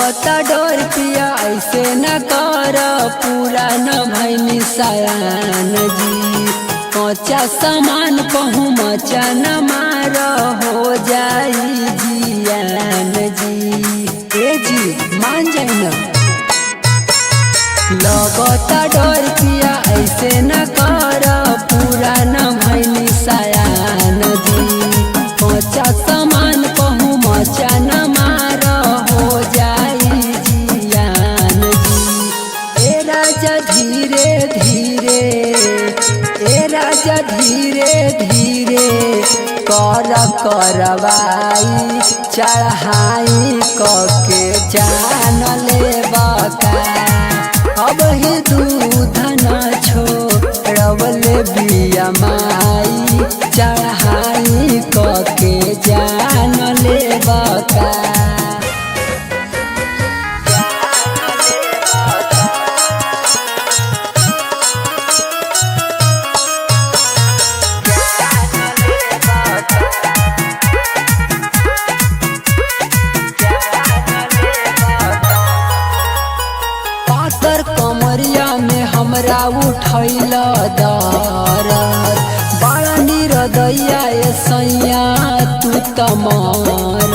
लगता डोर पिया ऐसे न कर, पूरा न भैनी सयान जी। कच्चा सामान कहूँ मचा न मार, हो जाई जियान जी। ए जी मान जाए न, लगता डोर पिया ऐसे न कर, पूरा न भैनी सयान जी। कच्चा सामान कहूँ मचा न मार, हो जाई जियान जी। ए राजा धीरे धीरे, ए राजा धीरे धीरे कर करवाई, चढ़ाई कके जान ले बका। अब ही दूध न छोड़वले बिया माई, चढ़ाई कके जान ले बका। पातर कमरिया में हमरा उठैल दरद, बड़ा निर्दया ए सैया तू तमर,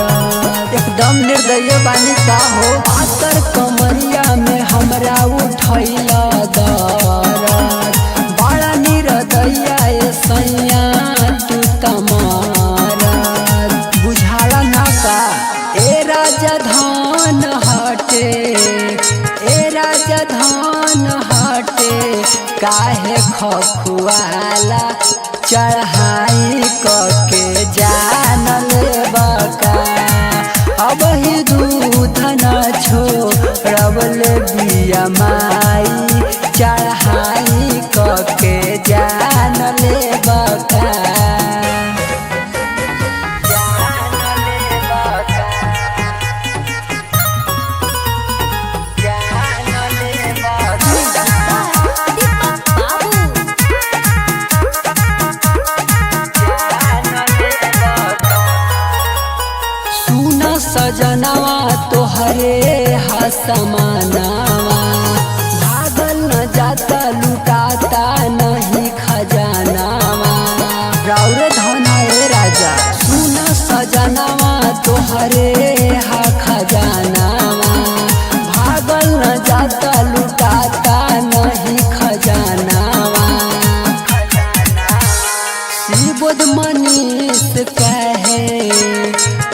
एकदम निर्दय बानी का हो। पातर कमरिया में हमरा उठैल दरद, बड़ा निर्दया ए सैया तू तमर, बुझाला ना का। ए राजा धान हटे, ए राजा धान हटे, काहे खखुआला, चढ़ाई कके जान ले बका। अब ही दूध न छोड़वले बिया माई, चढ़ाई कके जान ले बका। सजनवा तोहरे हसमानवा, भागल न जाता लुटाता नहीं खजानावा। राउर धना ए राजा सुन सजनवा तोहरे हा खजानावा, भागल न जाता लुटाता नहीं खजानावा। शिवोद मनीष कहे,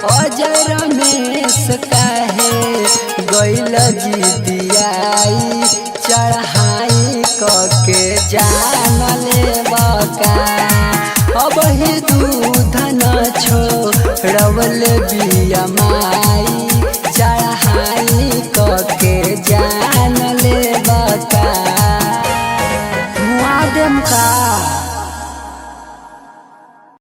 अजय रमेश कहे, गैल जी दियाई, चढ़ाई कके जान ले बका।